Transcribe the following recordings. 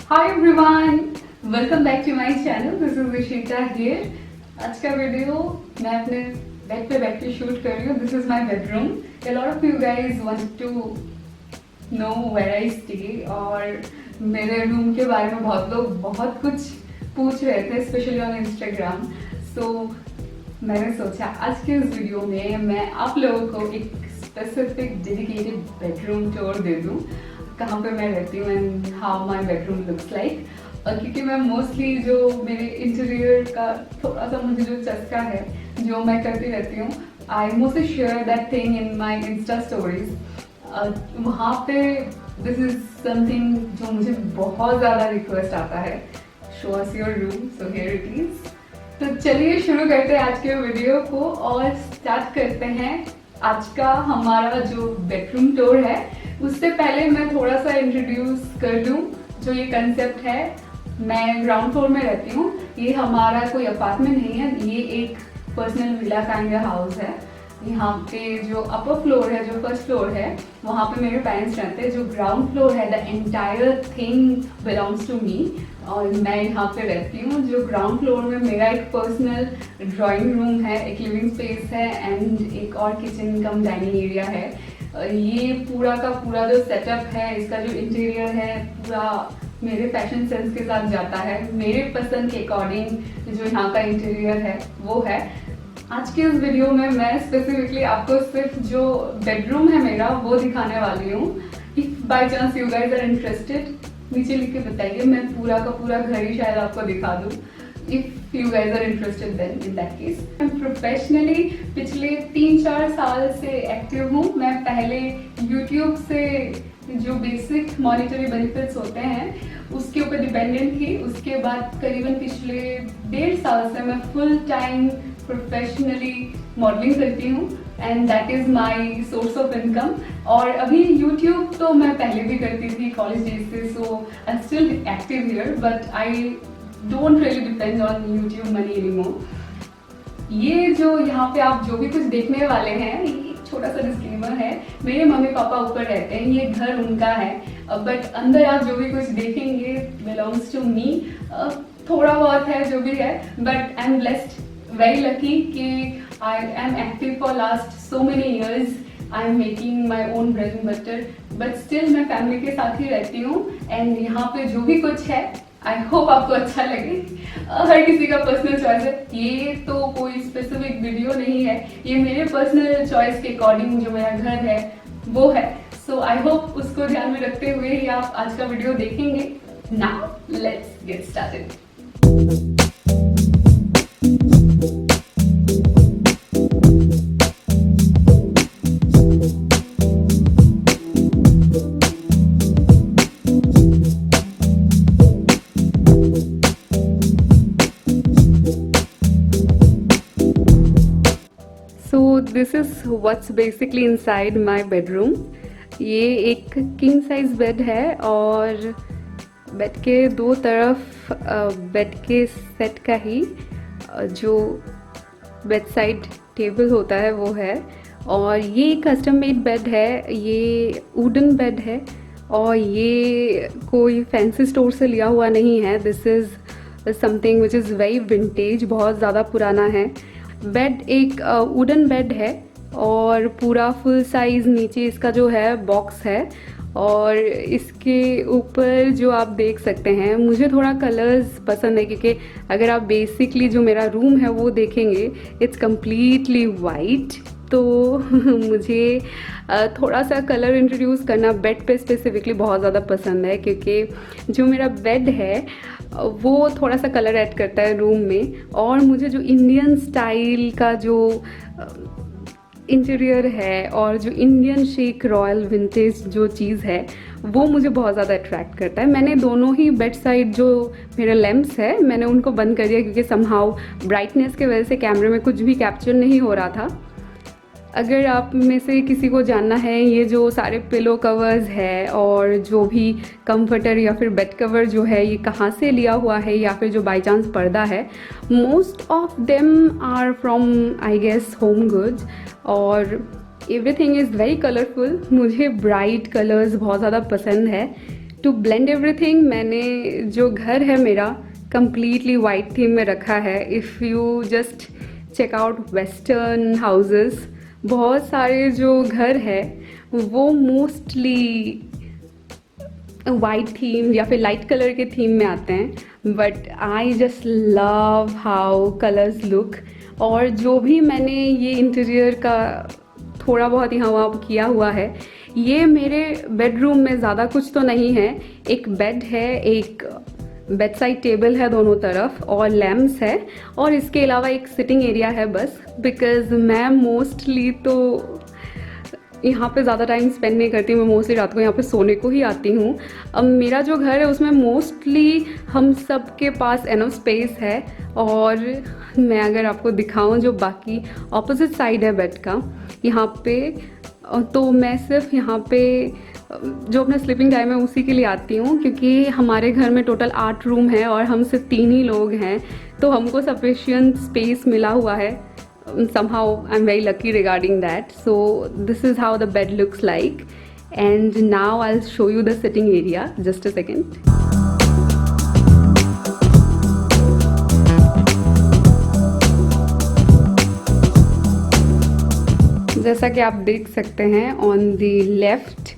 Hi everyone, welcome back to my channel. This is Rishita here. आज का video मैं अपने बेड पे बैठ के शूट कर रही हूँ। This is my bedroom. A lot of you guys want to know where I stay और मेरे रूम के बारे में बहुत लोग बहुत कुछ पूछ रहे थे, स्पेशली ऑन इंस्टाग्राम। सो मैंने सोचा आज के इस वीडियो में मैं आप लोगों को एक स्पेसिफिक डेडिकेटेड बेडरूम टूर दे दूँ, कहाँ पे मैं रहती हूँ and how my bedroom looks like. और क्योंकि मैं मोस्टली जो मेरे इंटीरियर का थोड़ा सा मुझे जो चस्का है, जो मैं करती रहती हूँ, I mostly share that thing in my Insta stories. वहाँ पे दिस इज समथिंग जो मुझे बहुत ज़्यादा रिक्वेस्ट आता है, show us your room, so here it is. तो चलिए शुरू करते हैं आज के वीडियो को और स्टार्ट करते हैं आज का हमारा जो बेडरूम टूर है। उससे पहले मैं थोड़ा सा इंट्रोड्यूस कर दूं जो ये कंसेप्ट है। मैं ग्राउंड फ्लोर में रहती हूँ। ये हमारा कोई अपार्टमेंट नहीं है, ये एक पर्सनल विला काइंड हाउस है। यहाँ पे जो अपर फ्लोर है, जो फर्स्ट फ्लोर है, वहाँ पे मेरे पेरेंट्स रहते हैं। जो ग्राउंड फ्लोर है, the entire thing belongs to me और मैं यहाँ पे रहती हूँ। जो ग्राउंड फ्लोर में मेरा एक पर्सनल ड्राइंग रूम है, एक लिविंग स्पेस है एंड एक और किचन कम डाइनिंग एरिया है। ये पूरा का पूरा जो सेटअप है, इसका जो इंटीरियर है, पूरा मेरे फैशन सेंस के साथ जाता है। मेरे पसंद के अकॉर्डिंग जो यहाँ का इंटीरियर है वो है। आज के इस वीडियो में मैं स्पेसिफिकली आपको सिर्फ जो बेडरूम है मेरा वो दिखाने वाली हूँ। If by chance you guys are interested, नीचे लिख के बताइए, मैं पूरा का पूरा घर ही शायद आपको दिखा दूँ। If you guys are interested then in that case. मैं प्रोफेशनली पिछले 3-4 साल से एक्टिव हूँ। मैं पहले यूट्यूब से जो बेसिक मॉनिटरी बेनिफिट्स होते हैं उसके ऊपर डिपेंडेंट थी। उसके बाद करीबन पिछले 1.5 साल से मैं फुल टाइम प्रोफेशनली मॉडलिंग करती हूँ and that is my source of income. और अभी यूट्यूब तो मैं पहले भी करती थी कॉलेज डेज से, so I still active here but I don't really depend on YouTube money anymore. ये जो यहाँ पे आप जो भी कुछ देखने वाले हैं, छोटा सा डिस्क्लेमर है, मेरे मम्मी पापा ऊपर रहते हैं, ये घर उनका है, बट अंदर आप जो भी कुछ देखेंगे बिलोंग्स टू मी। थोड़ा बहुत है जो भी है, but I am blessed, very lucky कि I am active for last so many years. I am making my own bread and butter, but still मैं फैमिली के साथ ही रहती हूँ एंड यहाँ पे जो भी कुछ है आई होप आपको अच्छा लगे। हर किसी का पर्सनल चॉइस है, ये तो कोई स्पेसिफिक वीडियो नहीं है, ये मेरे पर्सनल चॉइस के अकॉर्डिंग जो मेरा घर है वो है। सो आई होप उसको ध्यान में रखते हुए ही आप आज का वीडियो देखेंगे। Now let's get started. This is what's basically inside my bedroom. ये एक किंग साइज बेड है और बेड के दो तरफ बेड के सेट का ही जो बेड साइड टेबल होता है वो है। और ये कस्टम मेड बेड है, ये वुडन बेड है और ये कोई फैंसी स्टोर से लिया हुआ नहीं है। This is something which is very vintage, बहुत ज़्यादा पुराना है। बेड एक वुडन बेड है और पूरा फुल साइज़ नीचे इसका जो है बॉक्स है और इसके ऊपर जो आप देख सकते हैं, मुझे थोड़ा कलर्स पसंद है क्योंकि अगर आप बेसिकली जो मेरा रूम है वो देखेंगे, इट्स कम्प्लीटली वाइट। तो मुझे थोड़ा सा कलर इंट्रोड्यूस करना बेड पे स्पेसिफिकली बहुत ज़्यादा पसंद है क्योंकि जो मेरा बेड है वो थोड़ा सा कलर ऐड करता है रूम में। और मुझे जो इंडियन स्टाइल का जो इंटीरियर है और जो इंडियन शेक रॉयल विंटेज जो चीज़ है वो मुझे बहुत ज़्यादा अट्रैक्ट करता है। मैंने दोनों ही बेड साइड जो मेरे लैंप्स है मैंने उनको बंद कर दिया क्योंकि समहाउ ब्राइटनेस के वजह से कैमरे में कुछ भी कैप्चर नहीं हो रहा था। अगर आप में से किसी को जानना है ये जो सारे पिलो कवर्स है और जो भी कंफर्टर या फिर बेड कवर जो है ये कहाँ से लिया हुआ है या फिर जो बाई चांस पर्दा है, most of them are from I guess home goods और एवरीथिंग इज़ वेरी कलरफुल। मुझे ब्राइट कलर्स बहुत ज़्यादा पसंद है। टू ब्लेंड एवरीथिंग मैंने जो घर है मेरा completely वाइट थीम में रखा है. If you just check out western houses, बहुत सारे जो घर है वो मोस्टली वाइट थीम या फिर लाइट कलर के थीम में आते हैं. But I just love how colours look. और जो भी मैंने ये इंटीरियर का थोड़ा बहुत यहाँ वहाँ किया हुआ है, ये मेरे बेडरूम में ज़्यादा कुछ तो नहीं है. एक बेड है, एक बेड साइड टेबल है दोनों तरफ, और लैम्प्स है, और इसके अलावा एक सिटिंग एरिया है बस. बिकॉज मैं मोस्टली तो यहाँ पे ज़्यादा टाइम स्पेंड नहीं करती. मैं मोस्टली रात को यहाँ पे सोने को ही आती हूँ. अब मेरा जो घर है उसमें मोस्टली हम सब के पास एनफ स्पेस है. और मैं अगर आपको दिखाऊँ जो बाकी ऑपोजिट साइड है बेड का, यहाँ पे तो मैं सिर्फ यहाँ पे जो अपना स्लीपिंग टाइम है उसी के लिए आती हूँ, क्योंकि हमारे घर में टोटल 8 रूम है और हम सिर्फ 3 ही लोग हैं, तो हमको सफिशिएंट स्पेस मिला हुआ है. Somehow I'm very lucky regarding that. So this is how the bed looks like, and now I'll show you the sitting area. Just a second. जैसा कि आप देख सकते हैं ऑन द लेफ्ट,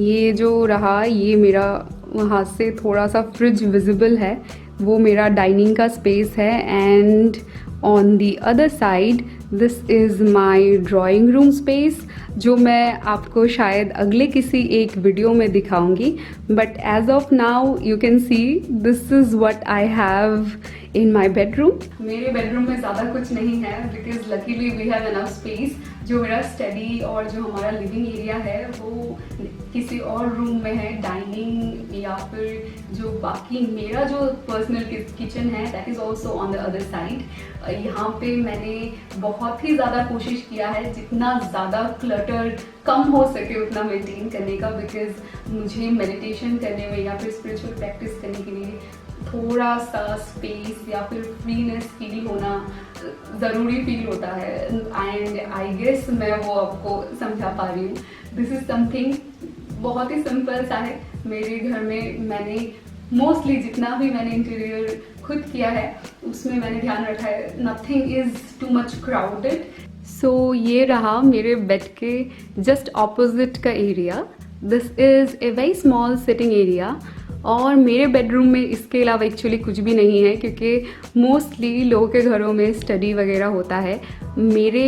ये जो रहा ये मेरा वहाँ से थोड़ा सा फ्रिज विजिबल है, वो मेरा डाइनिंग का स्पेस है. And on the other side this is my drawing room space, जो मैं आपको शायद अगले किसी एक वीडियो में दिखाऊंगी. But as of now you can see this is what I have in my bedroom. मेरे बेडरूम में ज़्यादा कुछ नहीं है, because luckily we have enough space. जो मेरा स्टडी और जो हमारा लिविंग एरिया है वो किसी और रूम में है, डाइनिंग या फिर जो बाकी मेरा जो पर्सनल किचन है that is also on the other side. यहाँ पे मैंने बहुत ही ज़्यादा कोशिश किया है जितना ज़्यादा क्लटर कम हो सके उतना मेंटेन करने का, बिकॉज मुझे मेडिटेशन करने में या फिर स्पिरिचुअल प्रैक्टिस करने के लिए थोड़ा सा स्पेस या फिर फ्रीनेस फील होना ज़रूरी फील होता है. एंड आई गेस मैं वो आपको समझा पा रही हूँ. दिस इज़ समथिंग बहुत ही सिंपल सा है. मेरे घर में मैंने मोस्टली जितना भी मैंने इंटीरियर खुद किया है उसमें मैंने ध्यान रखा है nothing is too much crowded. So ये रहा मेरे बेड के जस्ट ऑपोजिट का area. This is a very small sitting area. और मेरे बेडरूम में इसके अलावा एक्चुअली कुछ भी नहीं है, क्योंकि मोस्टली लोगों के घरों में स्टडी वगैरह होता है. मेरे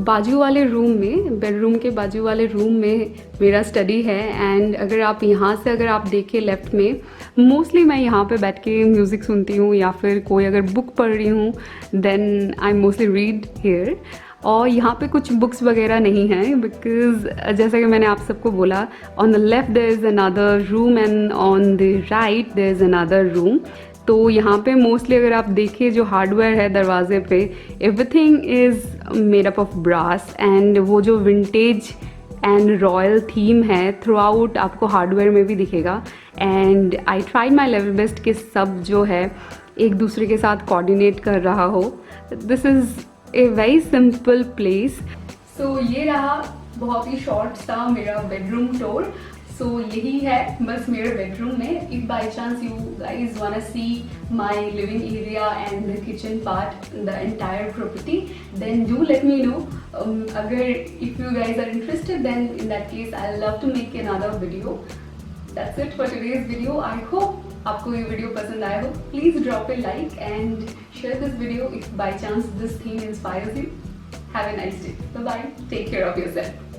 बाजू वाले रूम में, बेडरूम के बाजू वाले रूम में मेरा स्टडी है. एंड अगर आप यहाँ से अगर आप देखें लेफ़्ट में, मोस्टली मैं यहाँ पे बैठ के म्यूज़िक सुनती हूँ या फिर कोई अगर बुक पढ़ रही हूँ then I mostly read here. और यहाँ पे कुछ बुक्स वगैरह नहीं हैं, बिकॉज जैसा कि मैंने आप सबको बोला, on the left there is another room and on the right there is another room. तो यहाँ पे मोस्टली अगर आप देखिए जो हार्डवेयर है दरवाजे पे, everything is made up of brass. And वो जो विंटेज एंड रॉयल थीम है थ्रू आउट आपको हार्डवेयर में भी दिखेगा. And I tried my level best कि सब जो है एक दूसरे के साथ कोऑर्डिनेट कर रहा हो. This is a very simple place. So ये रहा बहुत ही शॉर्ट सा मेरा बेडरूम टूर. सो यही है बस मेरे बेडरूम में. If by chance you guys want to see my living area and the kitchen part, the entire property, then do let me know. अगर if you guys are interested then in that case I love to make another video. That's it for today's video. I hope आपको ये video पसंद आया हो. Please drop a like and share this video if by chance this theme inspires you. Have a nice day. Bye bye. Take care of yourself.